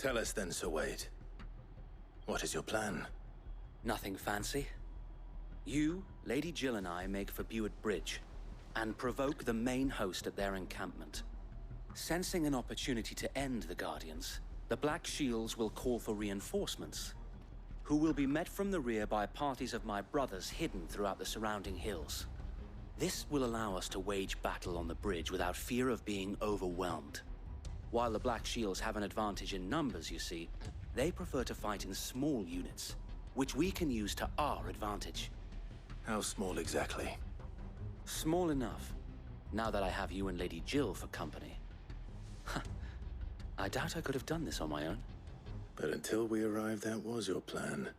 Tell us then, Sir Wade. What is your plan? Nothing fancy. You, Lady Jill and I make for Buett Bridge and provoke the main host at their encampment. Sensing an opportunity to end the Guardians, the Black Shields will call for reinforcements, who will be met from the rear by parties of my brothers hidden throughout the surrounding hills. This will allow us to wage battle on the bridge without fear of being overwhelmed. While the Black Shields have an advantage in numbers, you see, they prefer to fight in small units, which we can use to our advantage. How small exactly? Small enough, now that I have you and Lady Jill for company. I doubt I could have done this on my own. But until we arrived, that was your plan.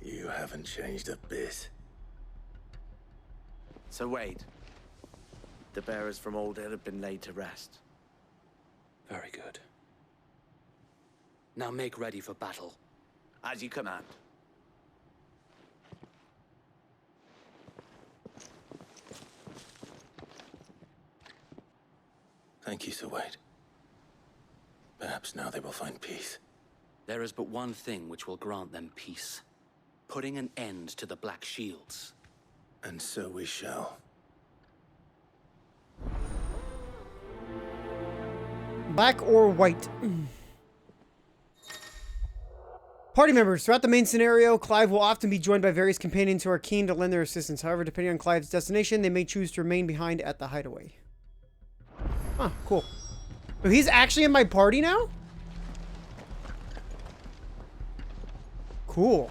You haven't changed a bit. So Wade, the bearers from Old Hill have been laid to rest. Very good. Now make ready for battle. As you command. Thank you, Sir Wade. Perhaps now they will find peace. There is but one thing which will grant them peace. Putting an end to the Black Shields. And so we shall. Black or white? Party members. Throughout the main scenario, Clive will often be joined by various companions who are keen to lend their assistance. However, depending on Clive's destination, they may choose to remain behind at the hideaway. Huh, cool. So he's actually in my party now? Cool.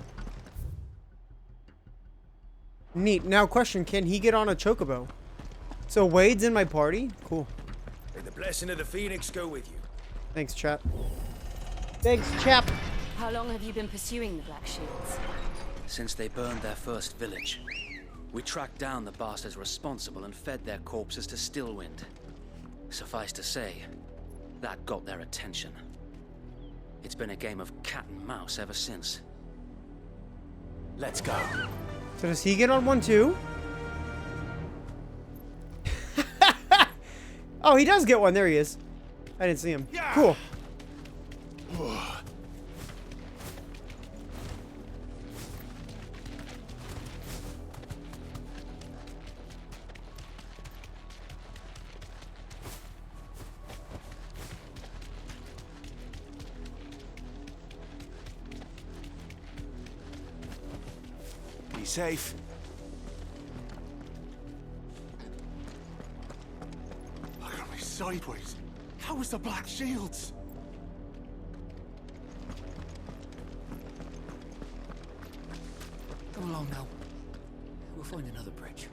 Neat. Now question, can he get on a chocobo? So Wade's in my party? Cool. May the blessing of the Phoenix go with you. Thanks, chap. Thanks, chap. How long have you been pursuing the Black Shields? Since they burned their first village. We tracked down the bastards responsible and fed their corpses to Stillwind. Suffice to say, that got their attention. It's been a game of cat and mouse ever since. Let's go. So does he get on one too? Oh, he does get one. There he is. I didn't see him. Cool. Be safe. Look at me sideways. How was the Black Shields? Come along now. We'll find another bridge.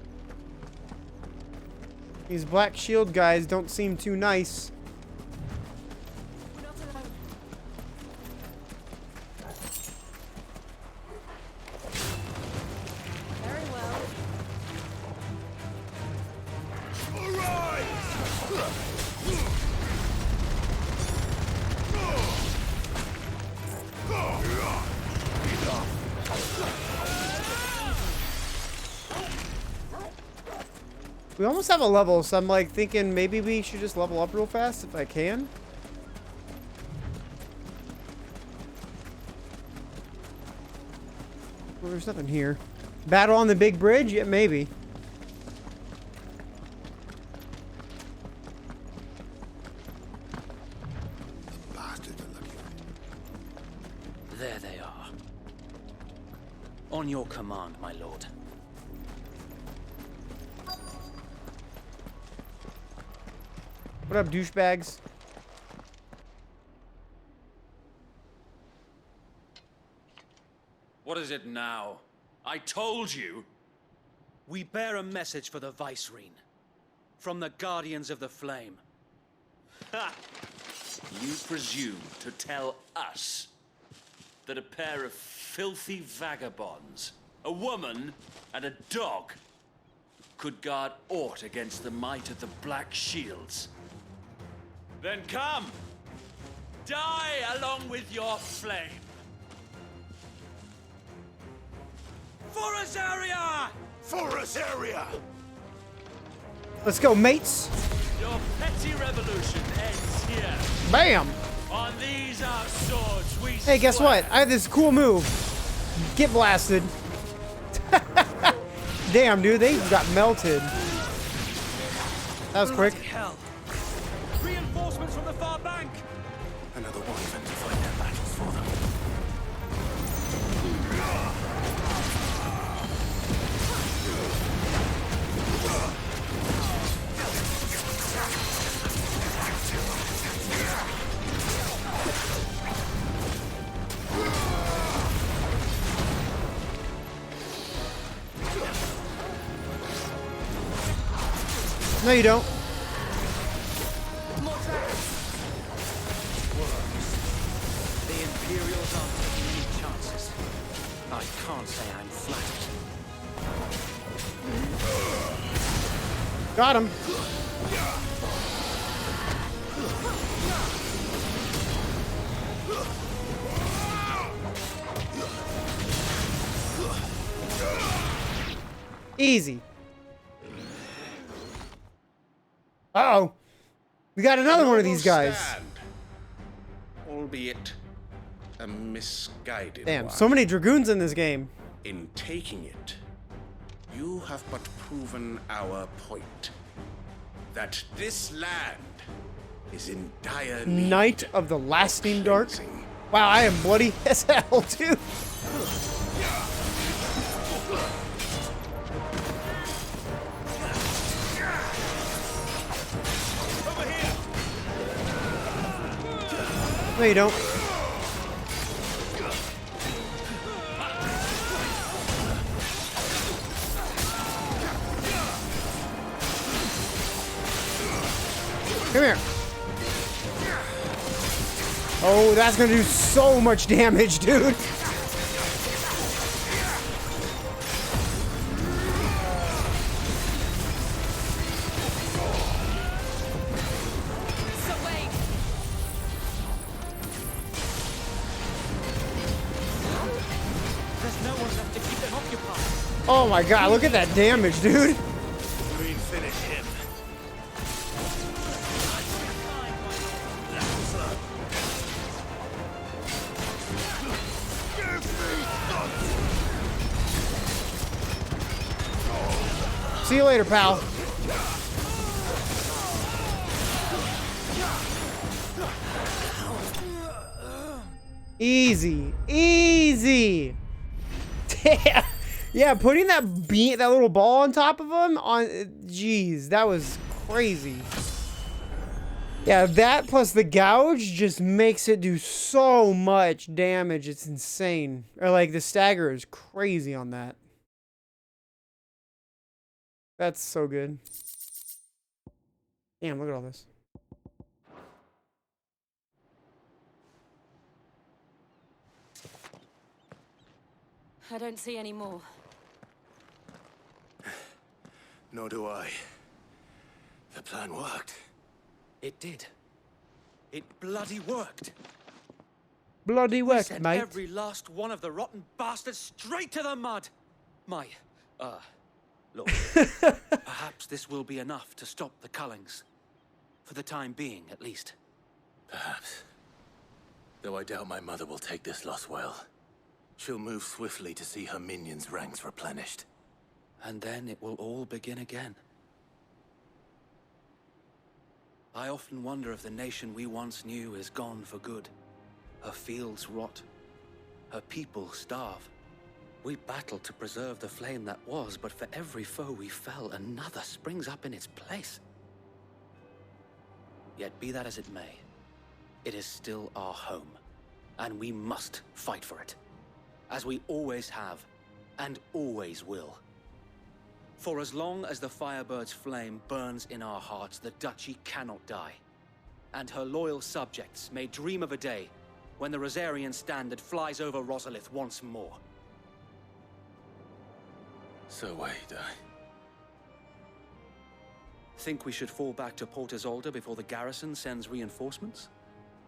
These Black Shield guys don't seem too nice. We're not alone. Very well. We almost have a level, so I'm like thinking maybe we should just level up real fast if I can. Well, there's nothing here. Battle on the big bridge? Yeah, maybe. Bastards are lucky. There they are. On your command, my lord. What up, douchebags? What is it now? I told you! We bear a message for the Vicereine. From the Guardians of the Flame. Ha! You presume to tell us that a pair of filthy vagabonds, a woman and a dog, could guard aught against the might of the Black Shields? Then come! Die along with your flame! For Azaria! For us area! Let's go, mates! Your petty mighty revolution ends here. Bam! On these our swords we Hey, guess swear. what? I have this cool move. Get blasted. Damn, dude, they got melted. That was quick. Hell. Reinforcements from the far bank. Another wyvern to fight their battles for them. No, you don't. The Imperials aren't taking any chances. I can't say I'm flattered. Got him. Easy. Uh-oh. We got another one of these guys. Stand, albeit a misguided Damn, one. so many dragoons in this game. In taking it, you have but proven our point. That this land is in dire need Night of the Lasting Dark. cleansing. Wow, I am bloody as hell, too. No, you don't. Come here. Oh, that's gonna do so much damage, dude. So wait. There's no one left to keep them occupied. Oh my god, look at that damage, dude. Green finish him. See you later, pal. Easy. Easy. Damn. Yeah, putting that that little ball on top of him jeez, that was crazy. Yeah, that plus the gouge just makes it do so much damage. It's insane. Or like the stagger is crazy on that. That's so good. Damn, look at all this. I don't see any more. Nor do I. The plan worked. It did. It bloody worked. Bloody work, Sent mate. every last one of the rotten bastards straight to the mud. My, Lord. Perhaps this will be enough to stop the Cullings. For the time being, at least. Perhaps. Though I doubt my mother will take this loss well. She'll move swiftly to see her minions' ranks replenished. And then it will all begin again. I often wonder if the nation we once knew is gone for good. Her fields rot. Her people starve. We battle to preserve the flame that was, but for every foe we fell, another springs up in its place. Yet be that as it may, it is still our home, and we must fight for it, as we always have, and always will. For as long as the Firebird's flame burns in our hearts, the Duchy cannot die, and her loyal subjects may dream of a day when the Rosarian standard flies over Rosalith once more. So wait, Think we should fall back to Port Isolde before the garrison sends reinforcements?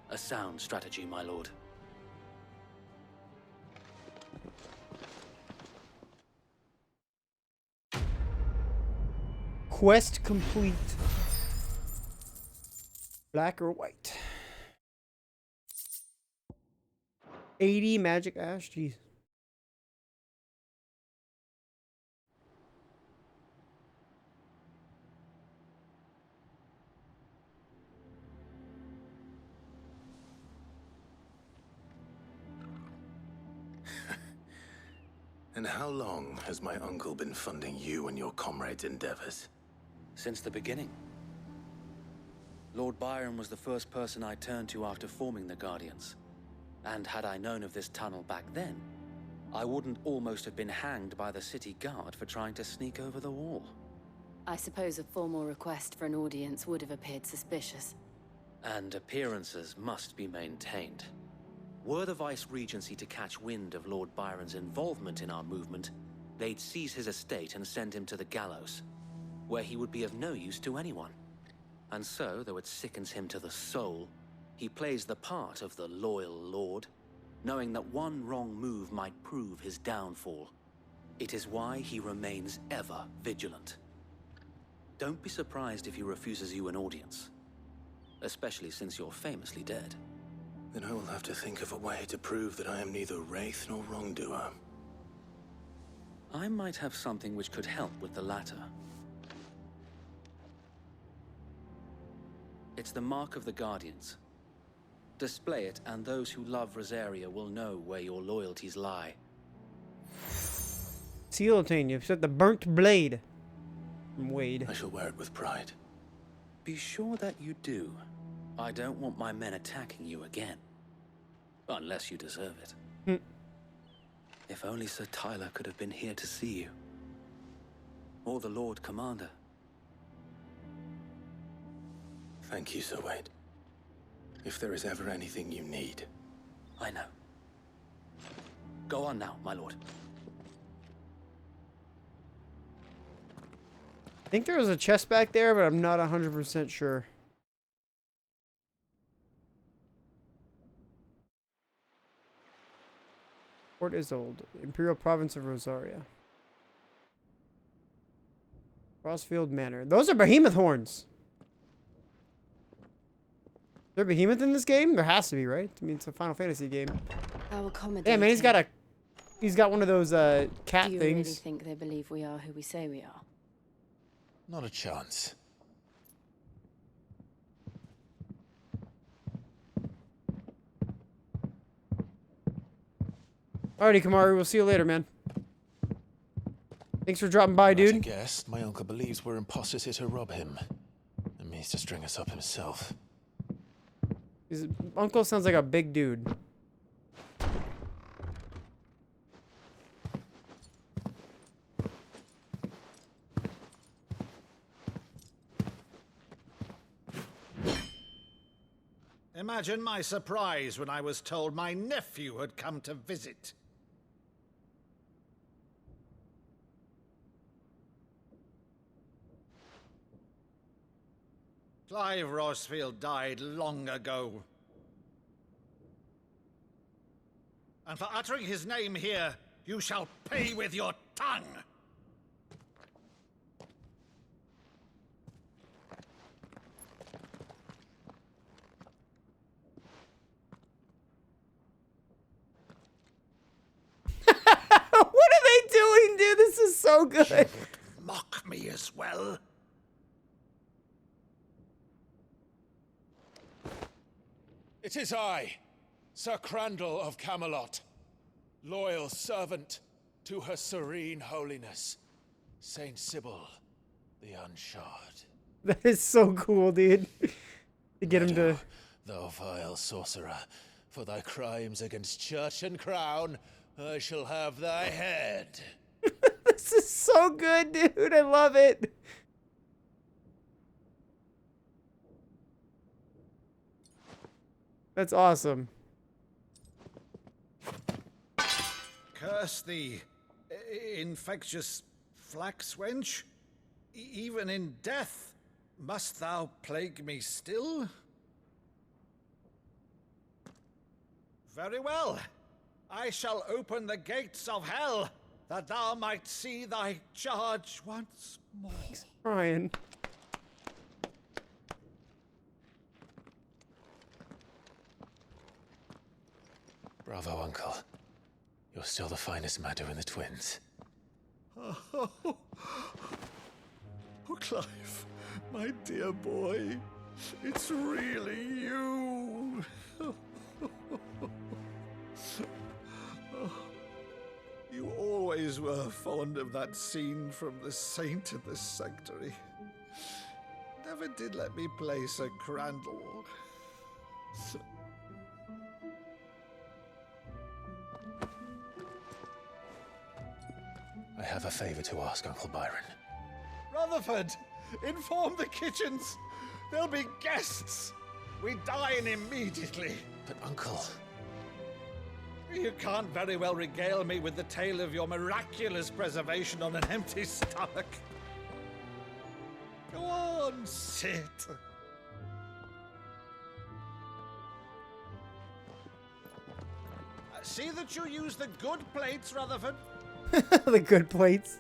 A sound strategy, my lord. Quest complete. Black or white? 80 magic ash? Jeez. And how long has my uncle been funding you and your comrades' endeavors? Since the beginning. Lord Byron was the first person I turned to after forming the Guardians. And had I known of this tunnel back then, I wouldn't almost have been hanged by the city guard for trying to sneak over the wall. I suppose a formal request for an audience would have appeared suspicious. And appearances must be maintained. Were the Vice-Regency to catch wind of Lord Byron's involvement in our movement, they'd seize his estate and send him to the gallows, where he would be of no use to anyone. And so, though it sickens him to the soul, he plays the part of the loyal lord, knowing that one wrong move might prove his downfall. It is why he remains ever vigilant. Don't be surprised if he refuses you an audience, especially since you're famously dead. Then I will have to think of a way to prove that I am neither wraith nor wrongdoer. I might have something which could help with the latter. It's the mark of the Guardians. Display it, and those who love Rosaria will know where your loyalties lie. Seal obtained. You've set the burnt blade from Wade. I shall wear it with pride. Be sure that you do. I don't want my men attacking you again. Unless you deserve it. If only Sir Tyler could have been here to see you. Or the Lord Commander. Thank you, Sir Wade. If there is ever anything you need. I know. Go on now, my lord. I think there was a chest back there, but I'm not 100% sure. Port Isolde, Imperial Province of Rosaria. Crossfield Manor. Those are behemoth horns. Is there a behemoth in this game? There has to be, right? I mean, it's a Final Fantasy game. How accommodating. Yeah, man, he's got one of those cat Do you things. really think they believe we are who we say we are? Not a chance. Alrighty, Kamaru, we'll see you later, man. Thanks for dropping by, dude. I guess my uncle believes we're imposters here to rob him. And means to string us up himself. His uncle sounds like a big dude. Imagine my surprise when I was told my nephew had come to visit. Clive Rosfield died long ago. And for uttering his name here, you shall pay with your tongue! What are they doing, dude? This is so good. Mock me as well. It is I, Sir Crandall of Camelot, loyal servant to Her Serene Holiness, Saint Sybil the Unshod. That is so cool, dude. To get him to... Thou vile sorcerer, for thy crimes against church and crown, I shall have thy head. This is so good, dude. I love it. That's awesome. Curse thee, infectious flax wench. Even in death, must thou plague me still? Very well. I shall open the gates of hell, that thou might see thy charge once more. Ryan. You're still the finest Madu in the twins. Oh, Clive, my dear boy, it's really you. You always were fond of that scene from The Saint in the Sanctuary. Never did let me play Sir Crandall. I have a favor to ask, Uncle Byron. Rutherford, inform the kitchens. There'll be guests. We dine immediately. But, Uncle... You can't very well regale me with the tale of your miraculous preservation on an empty stomach. Go on, sit. See that you use the good plates, Rutherford. The good plates.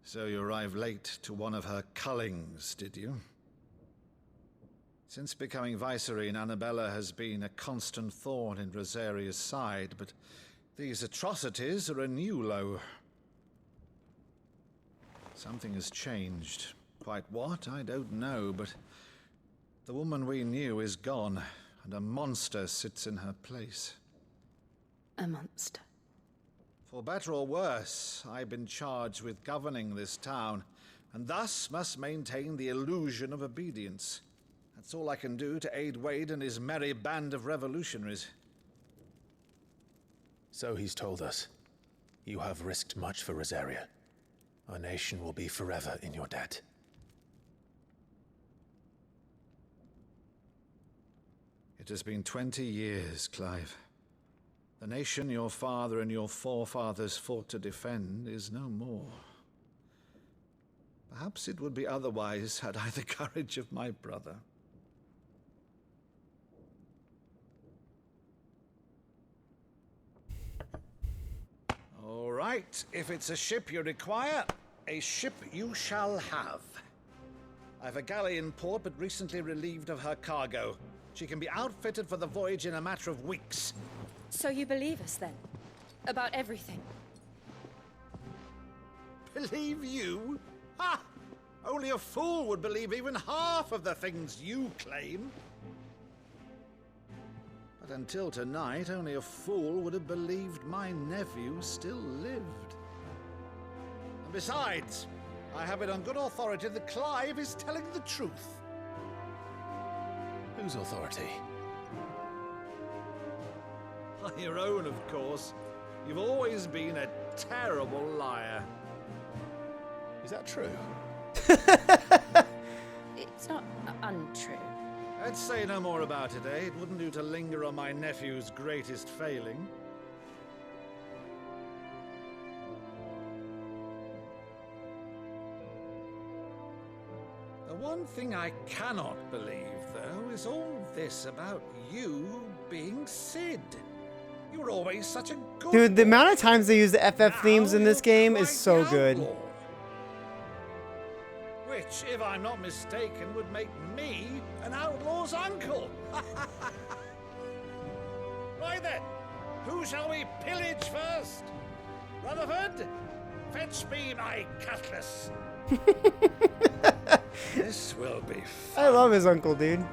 So you arrived late to one of her cullings, did you? Since becoming Vicereine, Annabella has been a constant thorn in Rosaria's side, but these atrocities are a new low. Something has changed. Quite what, I don't know, but the woman we knew is gone, and a monster sits in her place. A monster. For better or worse, I've been charged with governing this town, and thus must maintain the illusion of obedience. That's all I can do to aid Wade and his merry band of revolutionaries. So he's told us. You have risked much for Rosaria. Our nation will be forever in your debt. It has been 20 years, Clive. The nation your father and your forefathers fought to defend is no more. Perhaps it would be otherwise had I the courage of my brother. All right, if it's a ship you require, a ship you shall have. I've a galley in port, but recently relieved of her cargo. She can be outfitted for the voyage in a matter of weeks. So you believe us, then? About everything? Believe you? Ha! Only a fool would believe even half of the things you claim. But until tonight, only a fool would have believed my nephew still lived. And besides, I have it on good authority that Clive is telling the truth. Whose authority? Your own, of course. You've always been a terrible liar. Is that true? It's not untrue. Let's say no more about it, eh? It wouldn't do to linger on my nephew's greatest failing. The one thing I cannot believe, though, is all this about you being Cid. You were always such a good Dude, the boy. amount of times they use the FF themes in this game is so good. Which, if I'm not mistaken, would make me an outlaw's uncle. Right then, who shall we pillage first? Rutherford, fetch me my cutlass. This will be fun. I love his uncle, dude.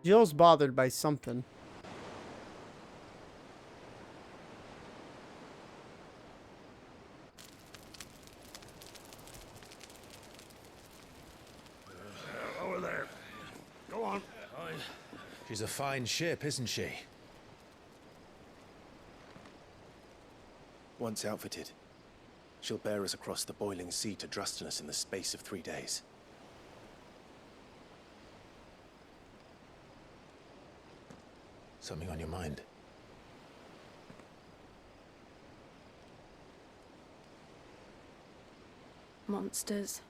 Jill's bothered by something. Over there. Go on. She's a fine ship, isn't she? Once outfitted, she'll bear us across the boiling sea to Drustinus in the space of 3 days. Something on your mind? Monsters.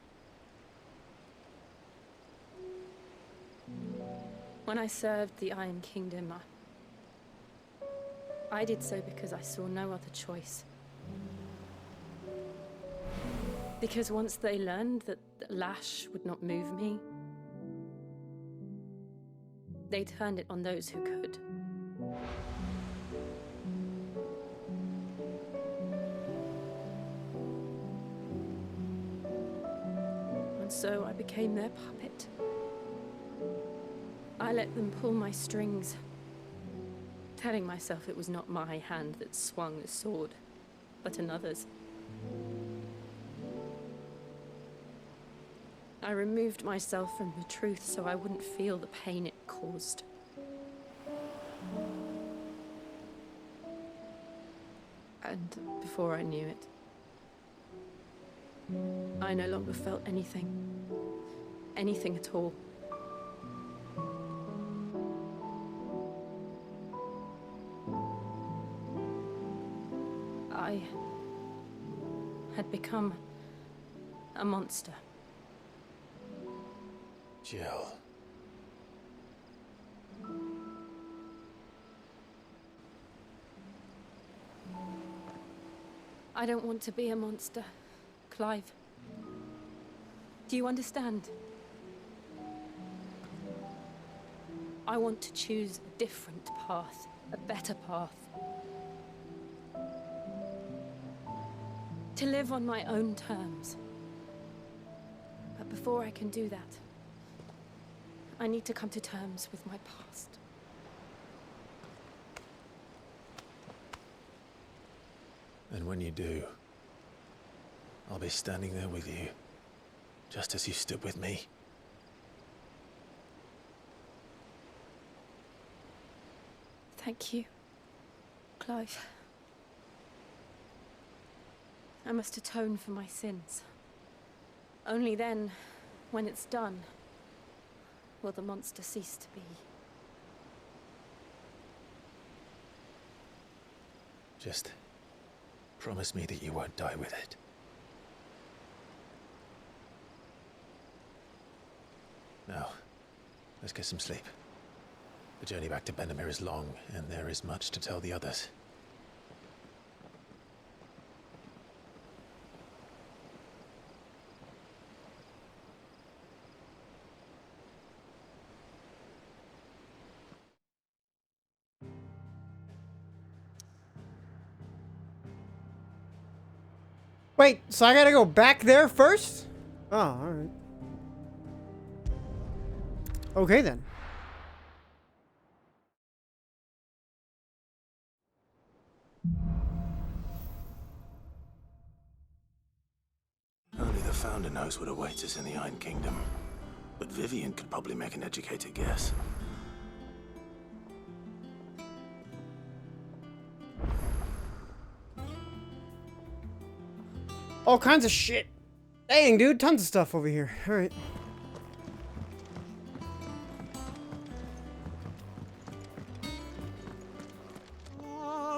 When I served the Iron Kingdom, I did so because I saw no other choice. Because once they learned that the lash would not move me, they turned it on those who could. And so I became their puppet. I let them pull my strings, telling myself it was not my hand that swung the sword, but another's. I removed myself from the truth so I wouldn't feel the pain it caused. And before I knew it, I no longer felt anything. Anything at all. I had become a monster. Jill. I don't want to be a monster, Clive. Do you understand? I want to choose a different path, a better path. To live on my own terms. But before I can do that, I need to come to terms with my past. And when you do, I'll be standing there with you, just as you stood with me. Thank you, Clive. I must atone for my sins. Only then, when it's done, will the monster cease to be. Just promise me that you won't die with it. Now, let's get some sleep. The journey back to Benamir is long, and there is much to tell the others. Wait, so I gotta go back there first? Oh, alright. Okay then. Only the Founder knows what awaits us in the Iron Kingdom. But Vivian could probably make an educated guess. All kinds of shit. Dang, dude, tons of stuff over here. Alright.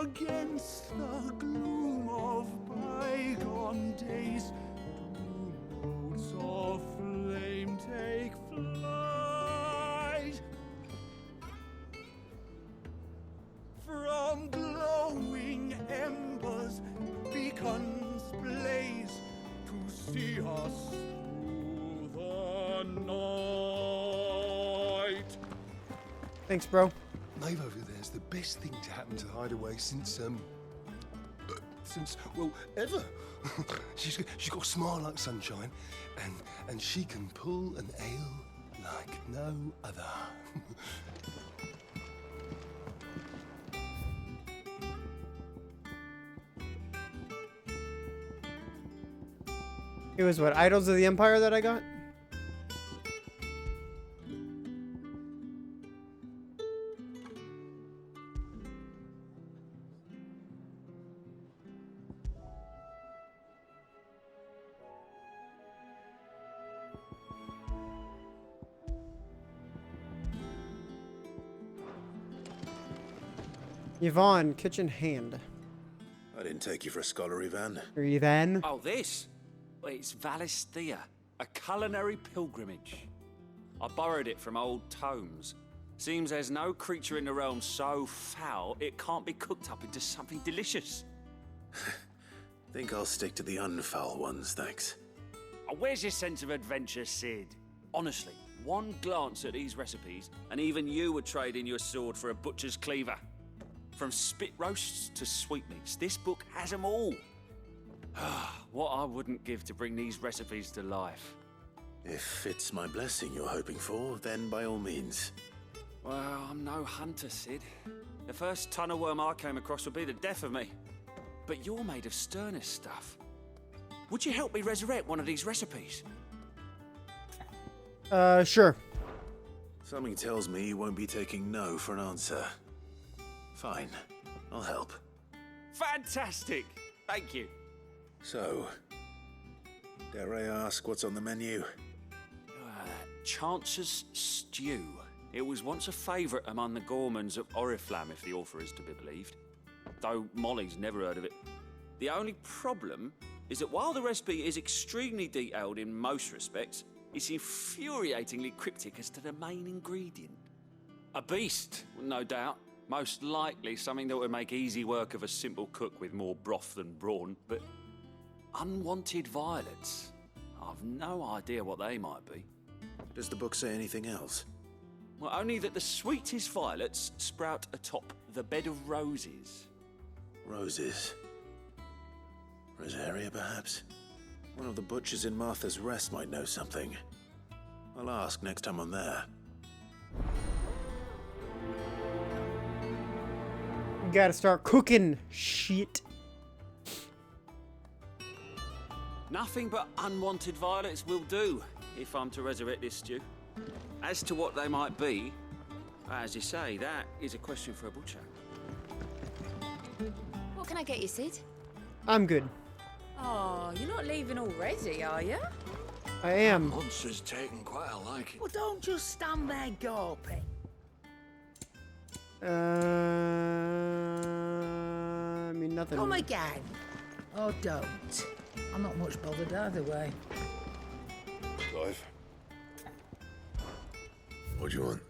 Against the gloom of bygone days, do notes of flame take flight. From glowing embers, beacons blaze to see us through the night. Thanks, bro. Maeve over there's the best thing to happen to the Hideaway since, well, ever. she's got a smile like sunshine, and she can pull an ale like no other. It was what, Idols of the Empire that I got? Yvonne, kitchen hand. I didn't take you for a scholar, Ivan. Are you then? Oh, this? Well, it's Valisthea, a culinary pilgrimage. I borrowed it from old tomes. Seems there's no creature in the realm so foul it can't be cooked up into something delicious. Think I'll stick to the unfoul ones, thanks. Where's your sense of adventure, Sid? Honestly, one glance at these recipes, and even you would trade in your sword for a butcher's cleaver. From spit roasts to sweetmeats, this book has them all. What I wouldn't give to bring these recipes to life. If it's my blessing you're hoping for, then by all means. Well, I'm no hunter, Sid. The first tunnel worm I came across would be the death of me. But you're made of sterner stuff. Would you help me resurrect one of these recipes? Sure. Something tells me you won't be taking no for an answer. Fine, I'll help. Fantastic! Thank you. So, dare I ask what's on the menu? Chance's Stew. It was once a favourite among the gourmands of Oriflamme, if the author is to be believed. Though Molly's never heard of it. The only problem is that while the recipe is extremely detailed in most respects, it's infuriatingly cryptic as to the main ingredient. A beast, no doubt. Most likely something that would make easy work of a simple cook with more broth than brawn, but unwanted violets. I've no idea what they might be. Does the book say anything else? Well, only that the sweetest violets sprout atop the bed of roses. Roses. Rosaria, perhaps? One of the butchers in Martha's Rest might know something. I'll ask next time I'm there. Gotta start cooking shit. Nothing but unwanted violets will do, if I'm to resurrect this stew. As to what they might be, as you say, that is a question for a butcher. What can I get you, Sid? I'm good. Oh, you're not leaving already, are you? I am. Monster's taken quite a liking. Well, don't just stand there gawping. I mean, nothing. Come again. Or don't. I'm not much bothered either way. Clive. What do you want?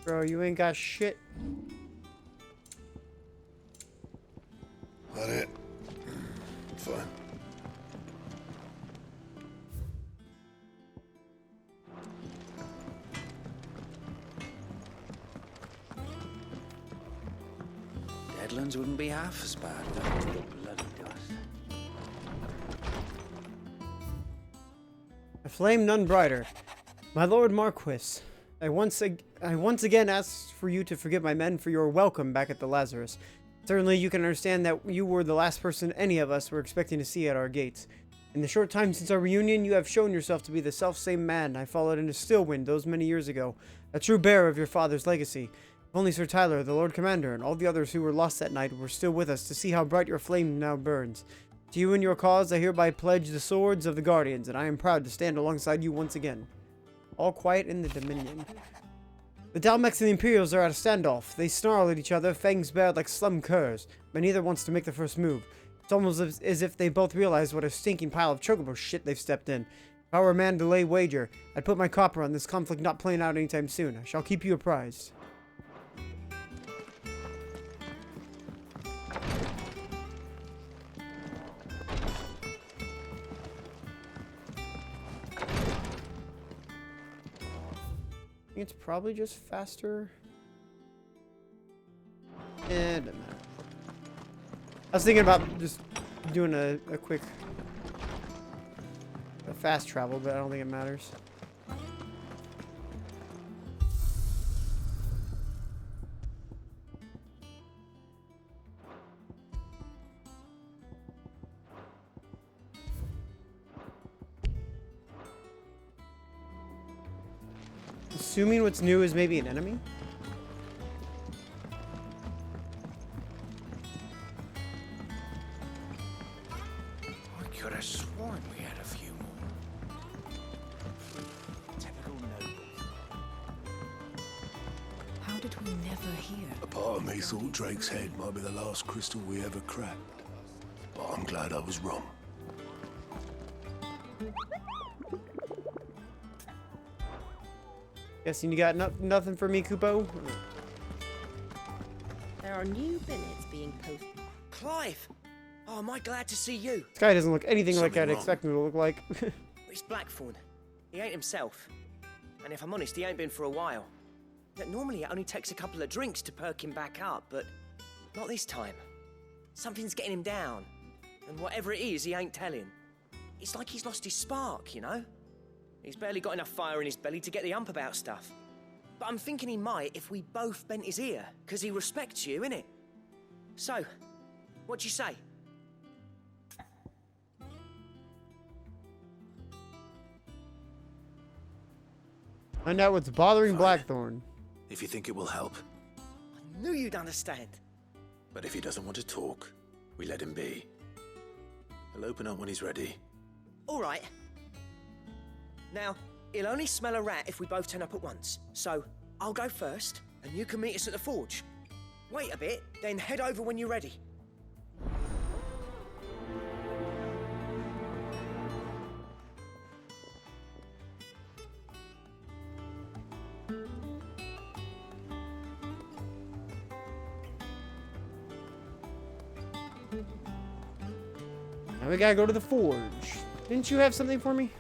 Bro, you ain't got shit. That it? Fine. Deadlands wouldn't be half as bad without a little bloody dust. A flame none brighter. My lord Marquis, I once again ask for you to forgive my men for your welcome back at the Lazarus. Certainly you can understand that you were the last person any of us were expecting to see at our gates. In the short time since our reunion, you have shown yourself to be the self-same man I followed into Stillwind those many years ago, a true bearer of your father's legacy. If only Sir Tyler, the Lord Commander, and all the others who were lost that night were still with us to see how bright your flame now burns. To you and your cause, I hereby pledge the swords of the Guardians, and I am proud to stand alongside you once again. All quiet in the Dominion. The Dalmex and the Imperials are at a standoff. They snarl at each other, fangs bared like slum curs, but neither wants to make the first move. It's almost as if they both realize what a stinking pile of chocobo shit they've stepped in. If I were a man to lay wager, I'd put my copper on this conflict not playing out anytime soon. I shall keep you apprised. It's probably just faster. It doesn't matter. I was thinking about just doing a quick fast travel, but I don't think it matters. Assuming what's new is maybe an enemy? I could have sworn we had a few more. Typical nobles. How did we never hear? A part of me thought Drake's head might be the last crystal we ever cracked. But I'm glad I was wrong. Guessing you got nothing for me, Kupo? There are new billets being posted. Clive! Oh, am I glad to see you? This guy doesn't look anything like Something I'd wrong? expect him to look like. It's Blackthorn. He ain't himself. And if I'm honest, he ain't been for a while. Normally it only takes a couple of drinks to perk him back up, but not this time. Something's getting him down. And whatever it is, he ain't telling. It's like he's lost his spark, you know? He's barely got enough fire in his belly to get the ump about stuff. But I'm thinking he might if we both bent his ear, because he respects you, innit? So, what do you say? Find out what's bothering Fine. Blackthorn. If you think it will help. I knew you'd understand. But if he doesn't want to talk, we let him be. He'll open up when he's ready. All right. Now, he'll only smell a rat if we both turn up at once. So, I'll go first, and you can meet us at the forge. Wait a bit, then head over when you're ready. Now we gotta go to the forge. Didn't you have something for me?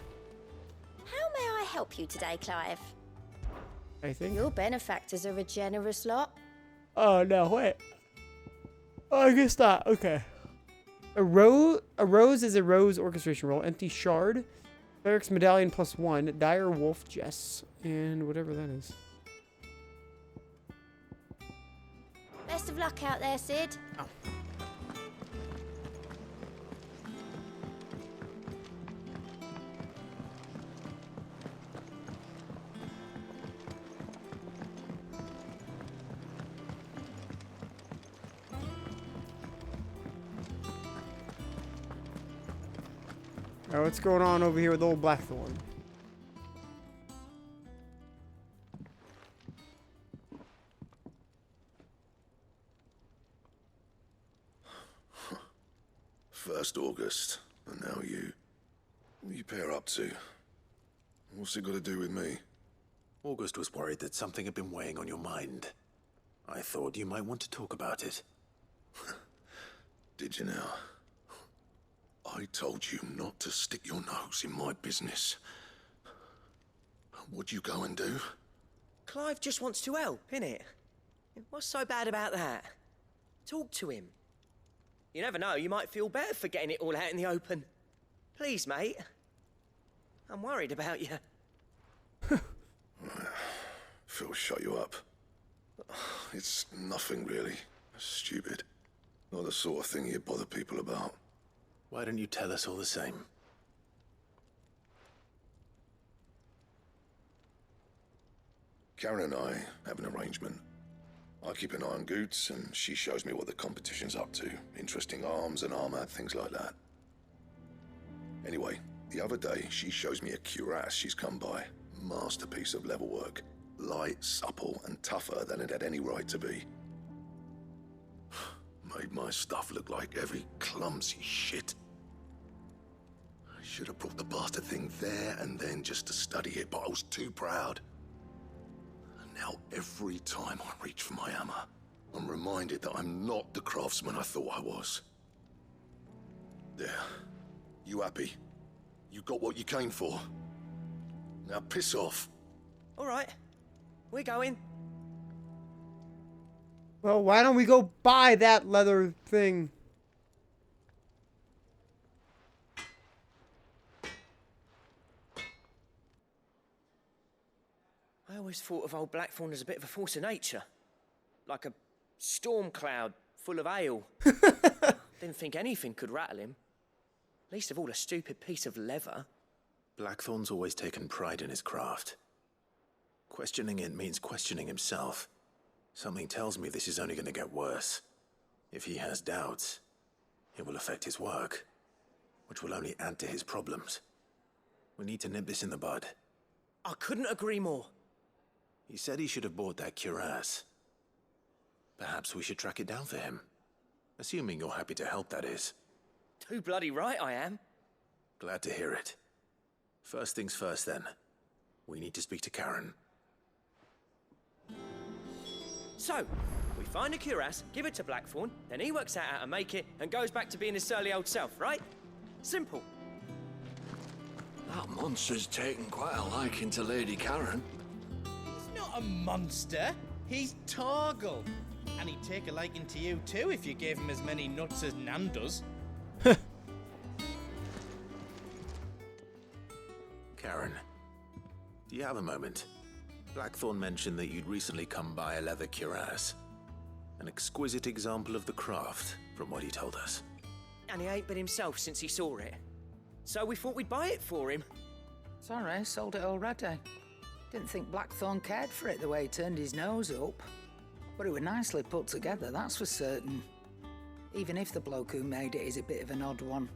How may I help you today, Clive? I think. Your benefactors are a generous lot. Oh, no, wait. Oh, I guess not. Okay. A rose is a rose orchestration roll. Empty shard. Cleric's medallion +1. Dire wolf jess. And whatever that is. Best of luck out there, Sid. Oh. Alright, what's going on over here with old Blackthorn? First August, and now you. What you pair up to? What's it got to do with me? August was worried that something had been weighing on your mind. I thought you might want to talk about it. Did you now? I told you not to stick your nose in my business. What'd you go and do? Clive just wants to help, innit? What's so bad about that? Talk to him. You never know, you might feel better for getting it all out in the open. Please, mate. I'm worried about you. Phil shut you up. It's nothing really. Stupid. Not the sort of thing you bother people about. Why don't you tell us all the same? Karen and I have an arrangement. I keep an eye on Goots, and she shows me what the competition's up to. Interesting arms and armor, things like that. Anyway, the other day, she shows me a cuirass she's come by. Masterpiece of level work. Light, supple, and tougher than it had any right to be. Made my stuff look like heavy, clumsy shit. I should have brought the bastard thing there and then just to study it, but I was too proud. And now every time I reach for my hammer, I'm reminded that I'm not the craftsman I thought I was. There. You happy? You got what you came for. Now piss off. All right. We're going. Well, why don't we go buy that leather thing? I always thought of old Blackthorn as a bit of a force of nature. Like a storm cloud full of ale. Didn't think anything could rattle him. Least of all a stupid piece of leather. Blackthorn's always taken pride in his craft. Questioning it means questioning himself. Something tells me this is only going to get worse. If he has doubts, it will affect his work, which will only add to his problems. We need to nip this in the bud. I couldn't agree more. He said he should have bought that cuirass. Perhaps we should track it down for him. Assuming you're happy to help, that is. Too bloody right I am. Glad to hear it. First things first, then. We need to speak to Karen. So, we find a cuirass, give it to Blackthorn, then he works out how to make it and goes back to being his surly old self, right? Simple. That monster's taken quite a liking to Lady Karen. He's not a monster. He's Torgal. And he'd take a liking to you too if you gave him as many nuts as Nan does. Karen, do you have a moment? Blackthorn mentioned that you'd recently come by a leather cuirass. An exquisite example of the craft, from what he told us. And he ain't been himself since he saw it. So we thought we'd buy it for him. Sorry, sold it already. Didn't think Blackthorn cared for it the way he turned his nose up. But it was nicely put together, that's for certain. Even if the bloke who made it is a bit of an odd one.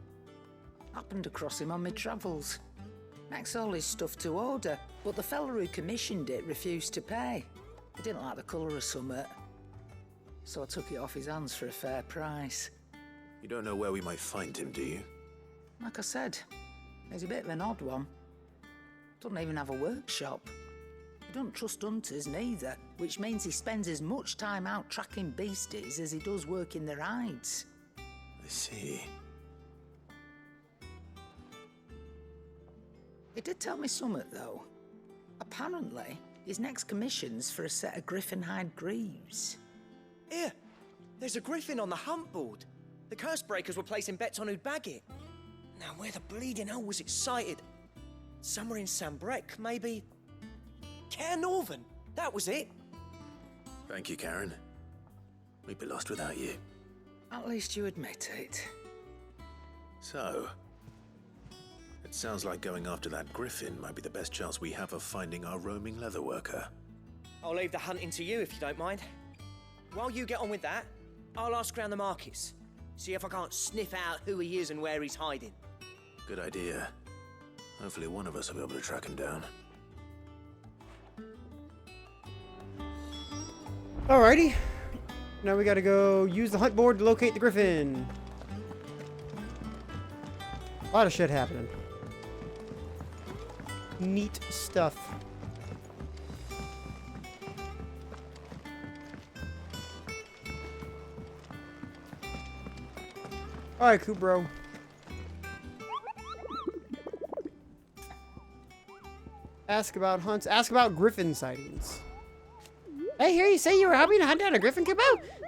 Happened across him on my travels. Makes all his stuff to order, but the fella who commissioned it refused to pay. He didn't like the colour of summit. So I took it off his hands for a fair price. You don't know where we might find him, do you? Like I said, he's a bit of an odd one. Doesn't even have a workshop. He don't trust hunters neither, which means he spends as much time out tracking beasties as he does working their hides. I see. He did tell me something, though. Apparently, his next commission's for a set of griffin hide greaves. Here, there's a griffin on the hunt board. The curse breakers were placing bets on who'd bag it. Now, where the bleeding hell was it sighted? Somewhere in Sambrec, maybe? Caer Northern, that was it. Thank you, Karen. We'd be lost without you. At least you admit it. So, it sounds like going after that griffin might be the best chance we have of finding our roaming leatherworker. I'll leave the hunting to you if you don't mind. While you get on with that, I'll ask around the markets. See if I can't sniff out who he is and where he's hiding. Good idea. Hopefully one of us will be able to track him down. Alrighty. Now we gotta go use the hunt board to locate the griffin. A lot of shit happening. Neat stuff. Alright, Kubro. Ask about hunts. Ask about griffin sightings. I hear you say you were helping to hunt down a griffin, Kubo?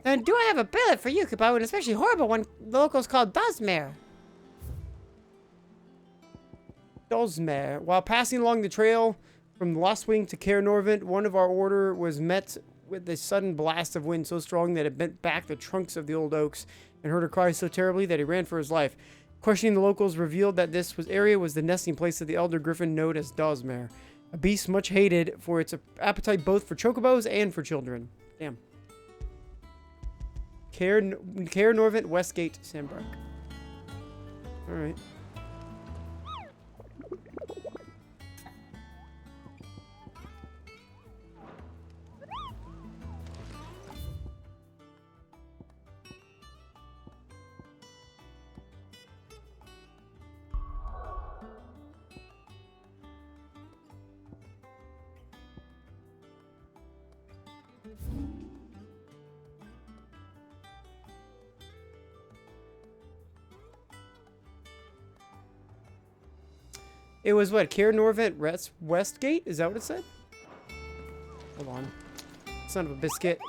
Then do I have a billet for you, Kubo, an especially horrible one the locals call Dosmere. Dosmere. While passing along the trail from the Lost Wing to Caer Norvent, one of our order was met with a sudden blast of wind so strong that it bent back the trunks of the old oaks and heard a cry so terribly that he ran for his life. Questioning the locals revealed that this area was the nesting place of the elder griffin known as Dosmere, a beast much hated for its appetite both for chocobos and for children. Damn. Caer Norvent, Westgate, Sambrec. Alright. It was what? Caer Norvent Westgate? Is that what it said? Hold on. Son of a biscuit.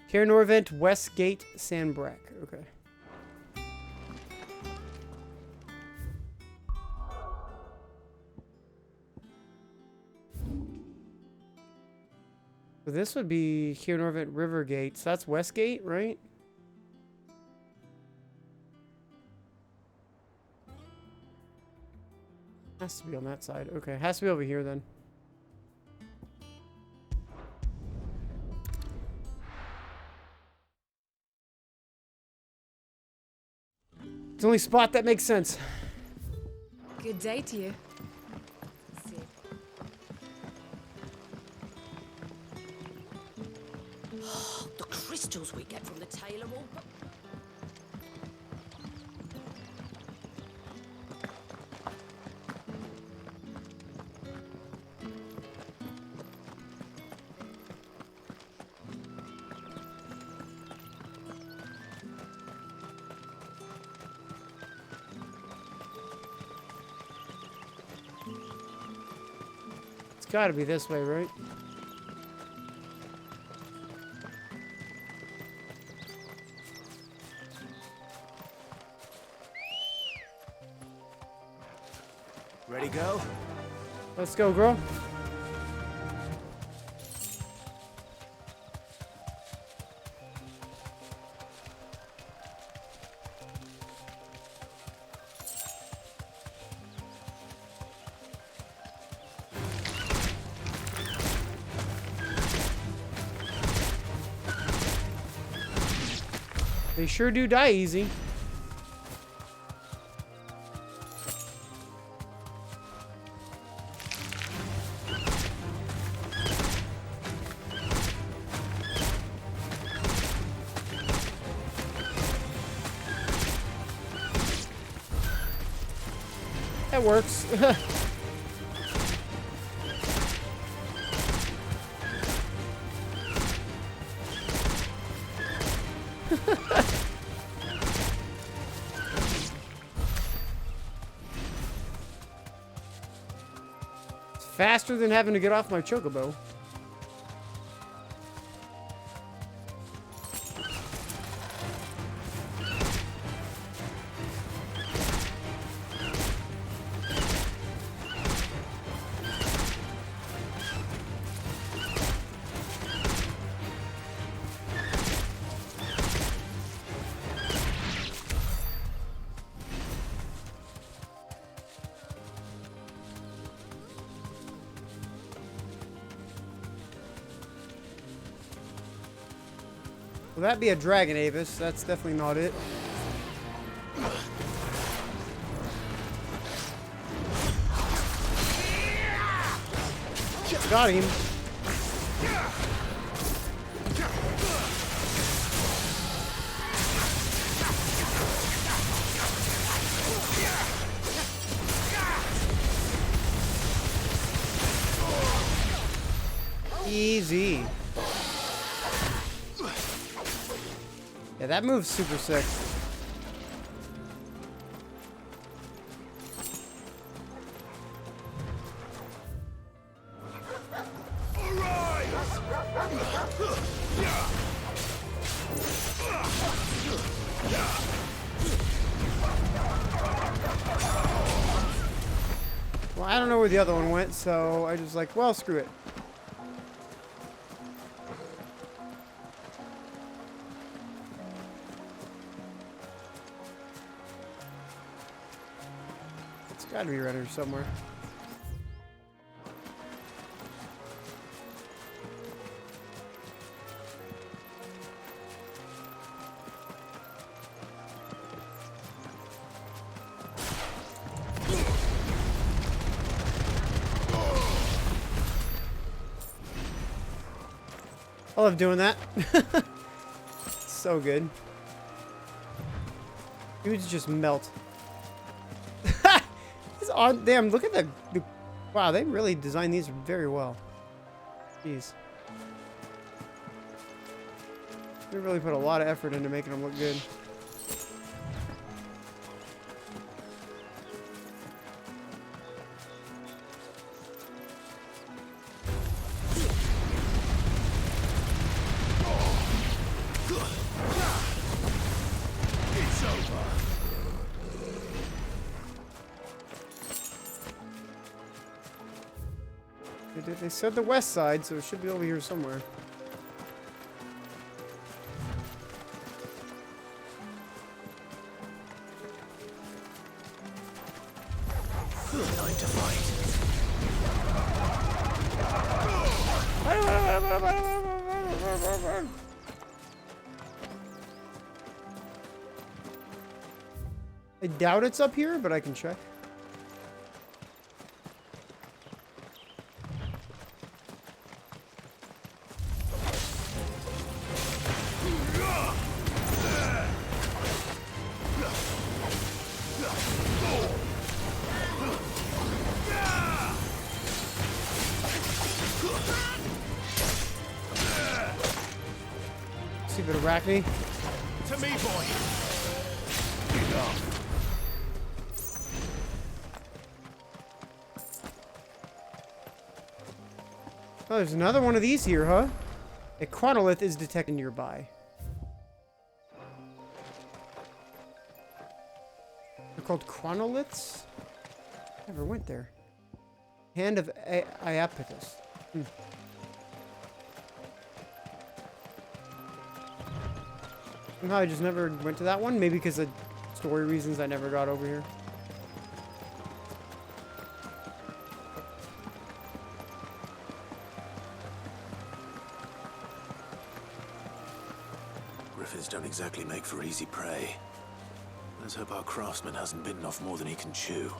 Caer Norvent Westgate Sambrec. Okay. So this would be Caer Norvent Rivergate. So that's Westgate, right? Has to be on that side. Okay, has to be over here then. It's the only spot that makes sense. Good day to you. The crystals we get from the tailor will... It's gotta be this way, right? Ready, go? Let's go, girl. They sure do die easy. That works. Faster than having to get off my chocobo. Will that be a dragon, Avis? That's definitely not it. Got him. Easy. Yeah, that move's super sick. Well, I don't know where the other one went, so I just like, well, screw it. Gotta be around here somewhere. I love doing that. So good. Dudes just melt. Damn, look at the... Wow, they really designed these very well. Jeez. They really put a lot of effort into making them look good. It's over. They said the west side, so it should be over here somewhere. Time to fight. I doubt it's up here, but I can check. Stupid arachne. To me, boy. Get up. Oh, there's another one of these here, huh? A chronolith is detected nearby. They're called chronoliths? Never went there. Hand of Iapetus. Somehow I just never went to that one. Maybe because of story reasons I never got over here. Griffins don't exactly make for easy prey. Let's hope our craftsman hasn't bitten off more than he can chew.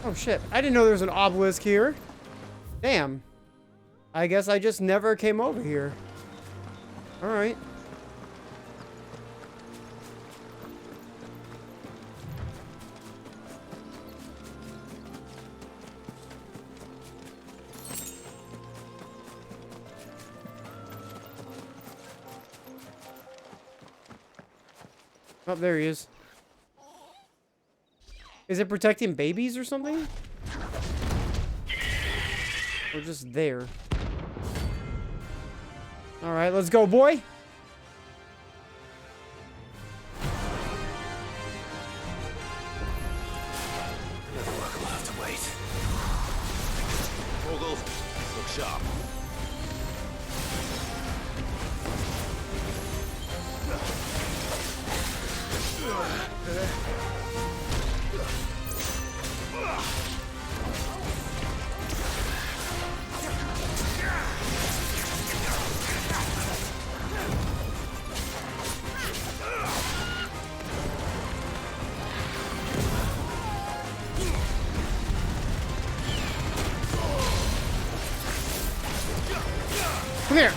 Oh shit, I didn't know there was an obelisk here. Damn. I guess I just never came over here. Alright. Oh, there he is. Is it protecting babies or something? Or just there? Alright, let's go, boy! Another work will have to wait. Morgul, look sharp. Come here!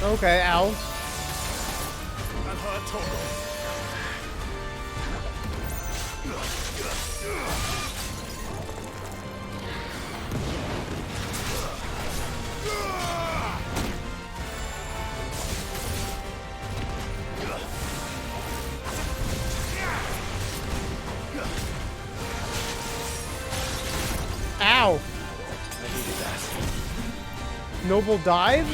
Okay, ow. Ow! I needed that. Noble dive?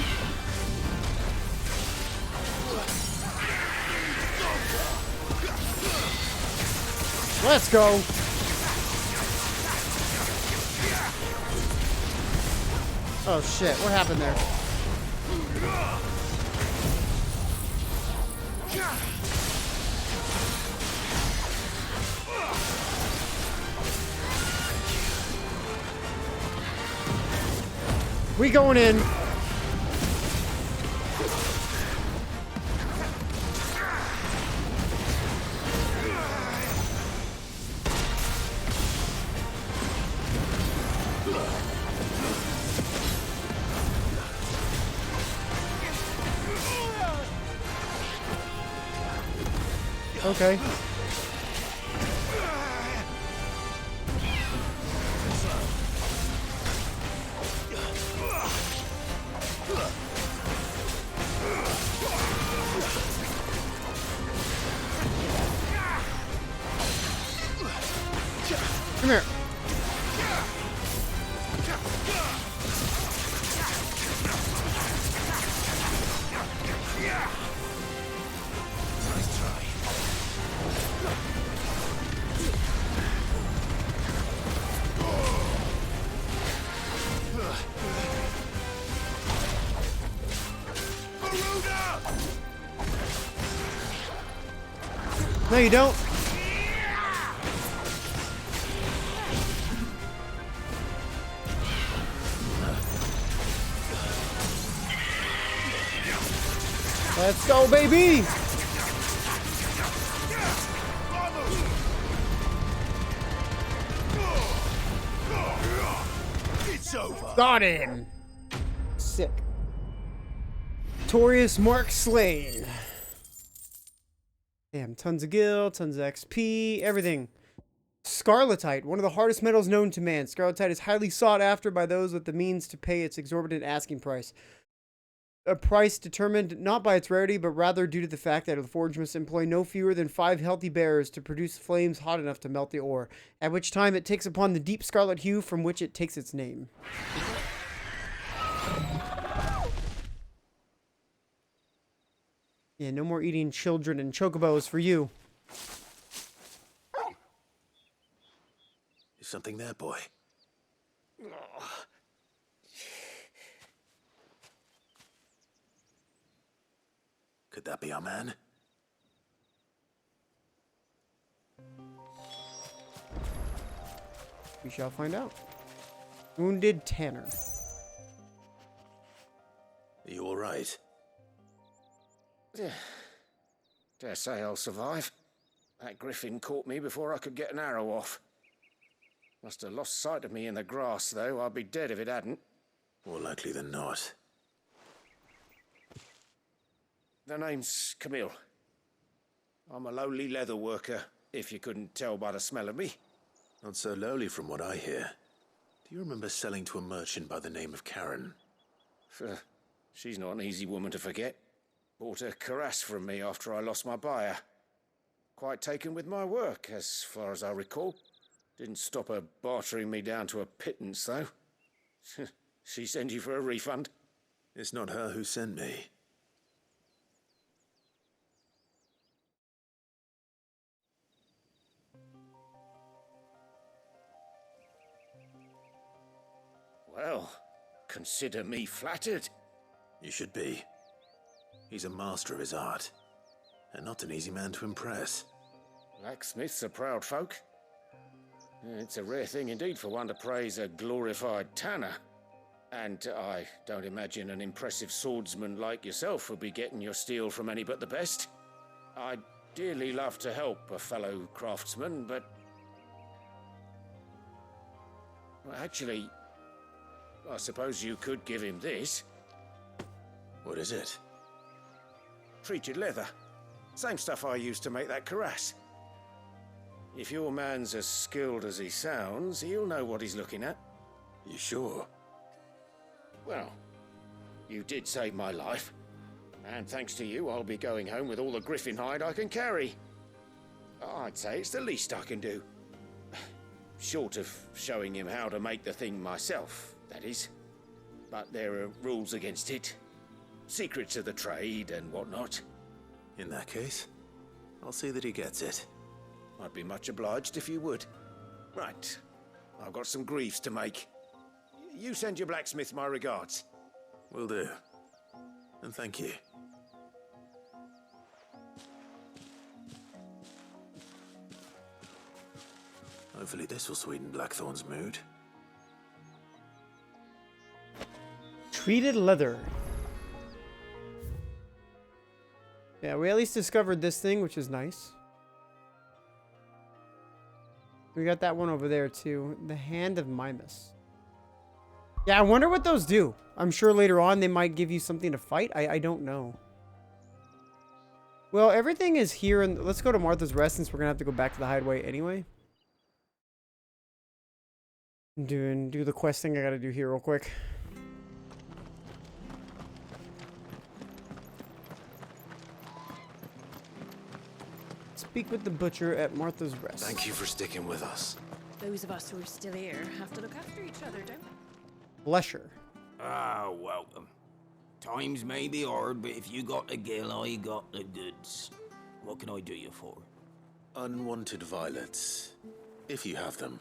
Let's go! Oh shit, what happened there? We going in. Okay. Come here. Nice try. No, you don't. Let's go, baby! It's over. Got him! Victorious Mark slain. Damn, tons of gil, tons of XP, everything. Scarletite, one of the hardest metals known to man. Scarletite is highly sought after by those with the means to pay its exorbitant asking price. A price determined not by its rarity, but rather due to the fact that the forge must employ no fewer than 5 healthy bearers to produce flames hot enough to melt the ore, at which time it takes upon the deep scarlet hue from which it takes its name. Yeah, no more eating children and chocobos for you. Is something there, boy? Could that be our man? We shall find out. Wounded Tanner. Are you all right? Dare say I'll survive. That griffin caught me before I could get an arrow off. Must have lost sight of me in the grass, though. I'd be dead if it hadn't. More likely than not. The name's Camille. I'm a lowly leather worker, if you couldn't tell by the smell of me. Not so lowly from what I hear. Do you remember selling to a merchant by the name of Karen? She's not an easy woman to forget. Bought a cuirass from me after I lost my buyer. Quite taken with my work, as far as I recall. Didn't stop her bartering me down to a pittance, though. She send you for a refund? It's not her who sent me. Well, consider me flattered. You should be. He's a master of his art, and not an easy man to impress. Blacksmiths are proud folk. It's a rare thing indeed for one to praise a glorified tanner. And I don't imagine an impressive swordsman like yourself would be getting your steel from any but the best. I'd dearly love to help a fellow craftsman, but... Well, actually, I suppose you could give him this. What is it? Treated leather. Same stuff I used to make that cuirass. If your man's as skilled as he sounds, he'll know what he's looking at. You sure? Well, you did save my life. And thanks to you, I'll be going home with all the griffin hide I can carry. I'd say it's the least I can do. Short of showing him how to make the thing myself, that is. But there are rules against it. Secrets of the trade and whatnot. In that case, I'll see that he gets it. I'd be much obliged if you would. Right. I've got some greaves to make. You send your blacksmith my regards. Will do. And thank you. Hopefully this will sweeten Blackthorn's mood. Treated leather. Yeah, we at least discovered this thing, which is nice. We got that one over there, too. The Hand of Mimas. Yeah, I wonder what those do. I'm sure later on they might give you something to fight. I don't know. Well, everything is here. And let's go to Martha's Rest since we're going to have to go back to the hideaway anyway. Do the quest thing I got to do here real quick. Speak with the butcher at Martha's Rest. Thank you for sticking with us. Those of us who are still here have to look after each other, don't we? Lesher. Ah, welcome. Times may be hard, but if you got the gill, I got the goods. What can I do you for? Unwanted violets, if you have them.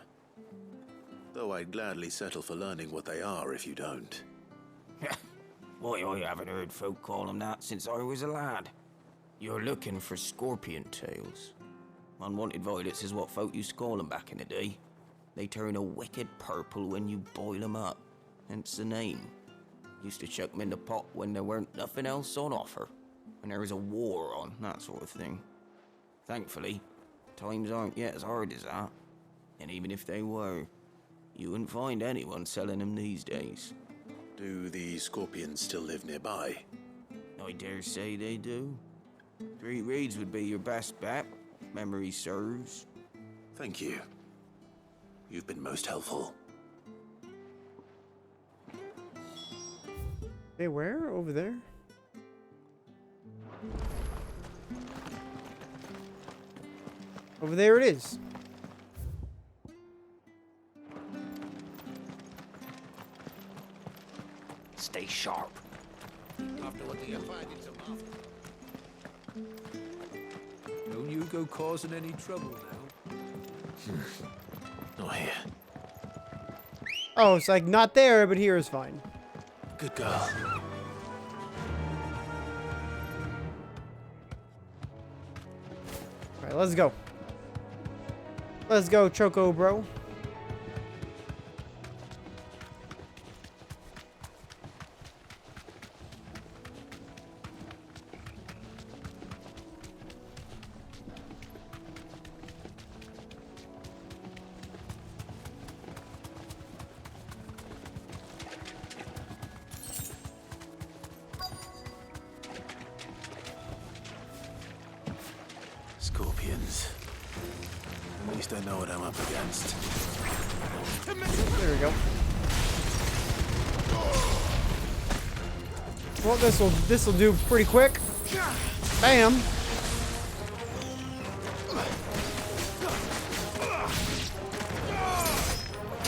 Though I'd gladly settle for learning what they are if you don't. Why, I haven't heard folk call them that since I was a lad. You're looking for scorpion tails. Unwanted violets is what folk used to call them back in the day. They turn a wicked purple when you boil them up, hence the name. Used to chuck them in the pot when there weren't nothing else on offer, when there was a war on, that sort of thing. Thankfully, times aren't yet as hard as that. And even if they were, you wouldn't find anyone selling them these days. Do the scorpions still live nearby? I dare say they do. 3 reeds would be your best bet, memory serves. Thank you. You've been most helpful. Hey, where? Over there? Over there it is. Stay sharp. After what you find in some Don't you go causing any trouble now. Not here. Oh, it's like not there, but here is fine. Good girl. Alright, let's go. Let's go, Choco bro. Scorpions. At least I know what I'm up against. There we go. Well, this'll do pretty quick. Bam.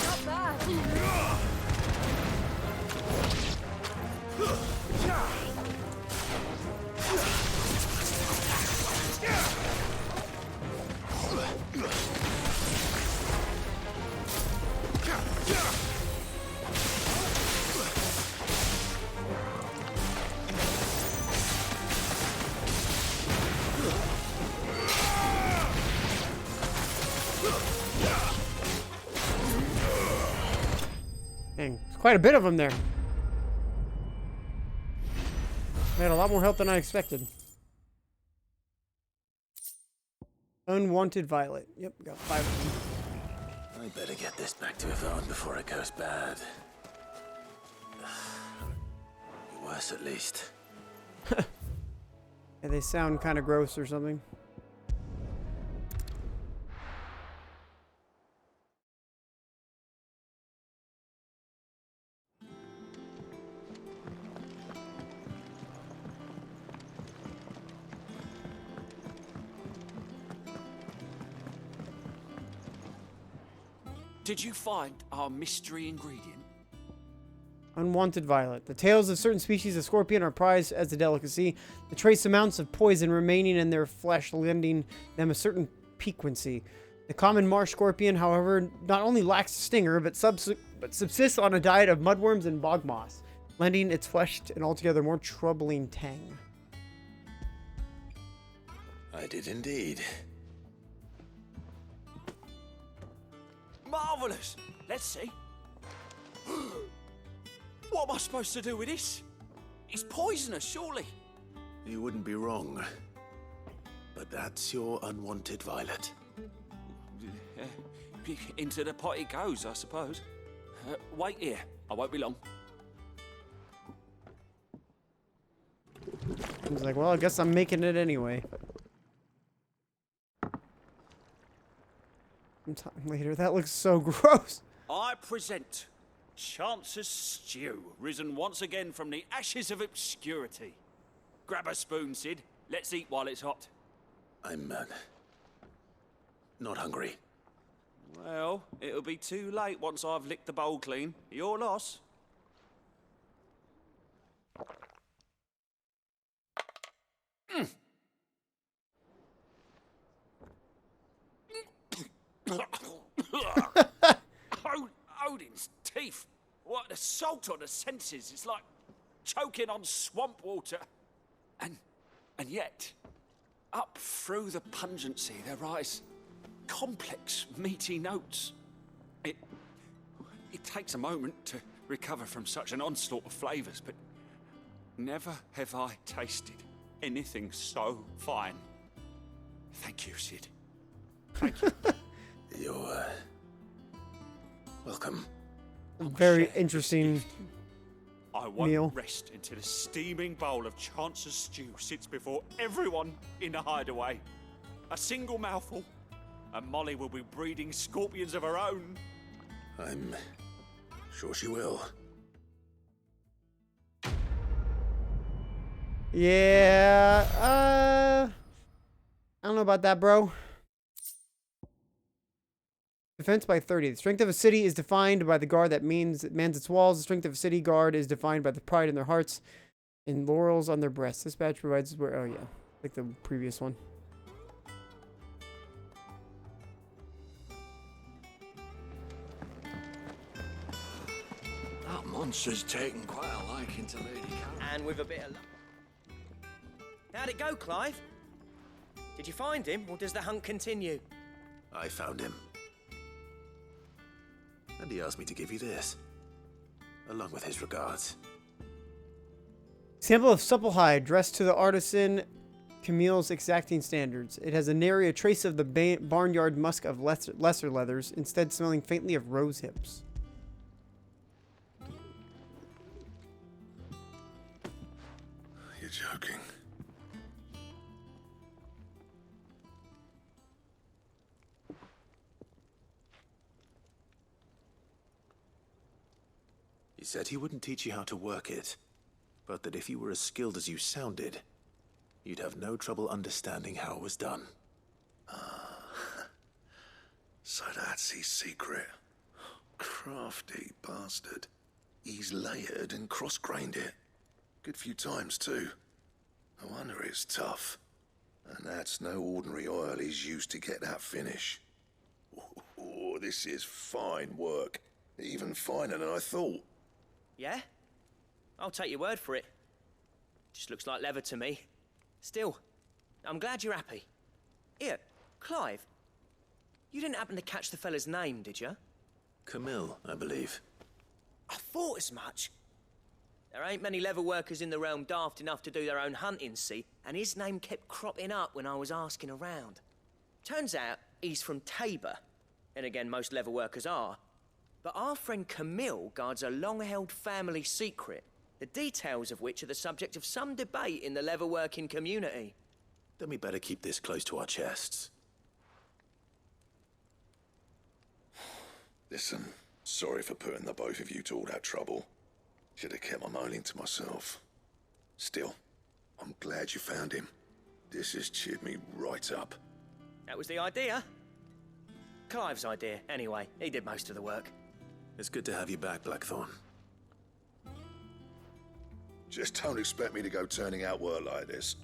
Not bad. Dang, there's quite a bit of them there. I had a lot more health than I expected. Unwanted violet. Yep, got 5 of them. I better get this back to Yvonne before it goes bad. Worse, at least. Yeah, they sound kind of gross or something. Did you find our mystery ingredient? Unwanted violet. The tails of certain species of scorpion are prized as a delicacy. The trace amounts of poison remaining in their flesh, lending them a certain piquancy. The common marsh scorpion, however, not only lacks stinger, but subsists on a diet of mudworms and bog moss, lending its flesh an altogether more troubling tang. I did indeed. Marvelous! Let's see. What am I supposed to do with this? It's poisonous, surely. You wouldn't be wrong. But that's your unwanted violet. Into the pot it goes, I suppose. Wait here. I won't be long. He's like, well, I guess I'm making it anyway. Sometime later. That looks so gross. I present Chance's Stew, risen once again from the ashes of obscurity. Grab a spoon, Sid. Let's eat while it's hot. I'm, not hungry. Well, it'll be too late once I've licked the bowl clean. Your loss. Odin's teeth. What assault on the senses. It's like choking on swamp water. And yet, up through the pungency, there rise complex, meaty notes. It takes a moment to recover from such an onslaught of flavors, but never have I tasted anything so fine. Thank you, Sid. Thank you. You're, welcome. Very interesting I won't meal. rest until a steaming bowl of Chance's stew sits before everyone in the hideaway. A single mouthful, and Molly will be breeding scorpions of her own. I'm sure she will. Yeah, I don't know about that, bro. Defense by 30. The strength of a city is defined by the guard that mans its walls. The strength of a city guard is defined by the pride in their hearts and laurels on their breasts. This badge provides where. Oh, yeah. Like the previous one. That monster's taken quite a liking to Lady Carol. And with a bit of luck. How'd it go, Clive? Did you find him, or does the hunt continue? I found him. And he asked me to give you this, along with his regards. Sample of supple hide, dressed to the artisan Camille's exacting standards. It has a nary a trace of the barnyard musk of lesser leathers, instead smelling faintly of rose hips. You're joking. He said he wouldn't teach you how to work it, but that if you were as skilled as you sounded, you'd have no trouble understanding how it was done. So that's his secret. Crafty bastard. He's layered and cross-grained it. Good few times, too. No wonder it's tough. And that's no ordinary oil he's used to get that finish. Oh, this is fine work. Even finer than I thought. Yeah? I'll take your word for it. Just looks like leather to me. Still, I'm glad you're happy. Here, Clive. You didn't happen to catch the fella's name, did you? Camille, I believe. I thought as much. There ain't many leather workers in the realm daft enough to do their own hunting, see? And his name kept cropping up when I was asking around. Turns out he's from Tabor. And again, most leather workers are. But our friend Camille guards a long-held family secret, the details of which are the subject of some debate in the leather-working community. Then we better keep this close to our chests. Listen, sorry for putting the both of you to all that trouble. Should have kept my moaning to myself. Still, I'm glad you found him. This has cheered me right up. That was the idea. Clive's idea, anyway. He did most of the work. It's good to have you back, Blackthorn. Just don't expect me to go turning out work like this.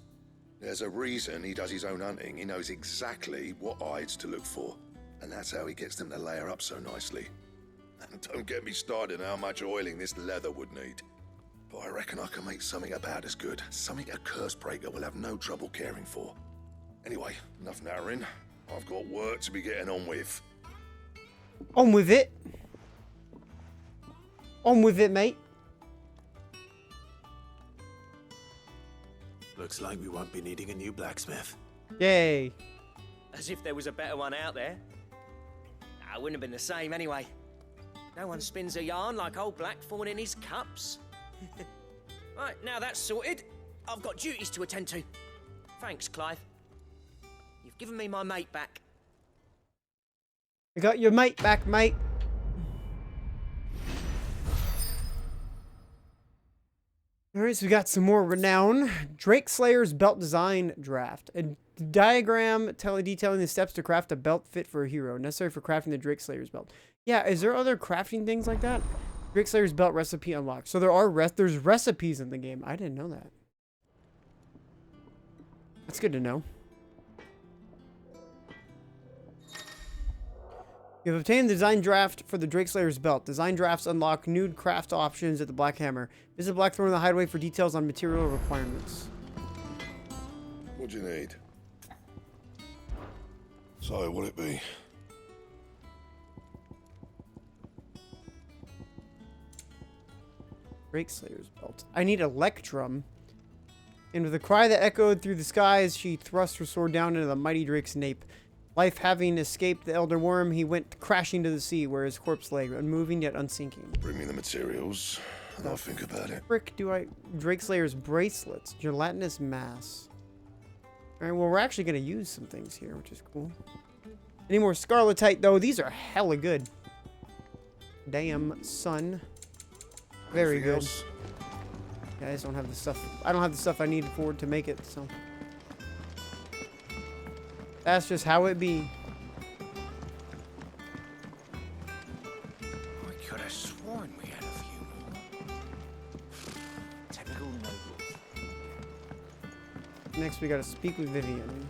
There's a reason he does his own hunting. He knows exactly what hides to look for. And that's how he gets them to layer up so nicely. And don't get me started on how much oiling this leather would need. But I reckon I can make something about as good. Something a Cursebreaker will have no trouble caring for. Anyway, enough narrowing. I've got work to be getting on with. On with it. On with it, mate. Looks like we won't be needing a new blacksmith. Yay. As if there was a better one out there. Nah, it wouldn't have been the same anyway. No one spins a yarn like old Blackthorn in his cups. Right, now that's sorted, I've got duties to attend to. Thanks, Clive. You've given me my mate back. You got your mate back, mate. Alright, so we got some more renown. Drake Slayer's belt design draft. A diagram detailing the steps to craft a belt fit for a hero, necessary for crafting the Drake Slayer's belt. Yeah, is there other crafting things like that? Drake Slayer's belt recipe unlocked. So there's recipes in the game. I didn't know that. That's good to know. You have obtained the design draft for the Drake Slayer's belt. Design drafts unlock new craft options at the Black Hammer. Visit Blackthorn in the Hideaway for details on material requirements. What do you need? So, what'll it be? Drake Slayer's belt. I need Electrum. And with a cry that echoed through the skies, she thrust her sword down into the mighty Drake's nape. Life having escaped the Elder Worm, he went crashing to the sea, where his corpse lay, unmoving yet unsinking. Bring me the materials, I'll think about it. Frick, do I... Drake Slayer's bracelets. Gelatinous mass. Alright, well, we're actually going to use some things here, which is cool. Any more Scarletite, though? These are hella good. Damn, son. Very Anything good. else? Yeah, I just don't have the stuff. I don't have the stuff I need for it to make it, so. That's just how it be. I could have sworn we had a few more. Typical nobles. Next, we gotta speak with Vivian.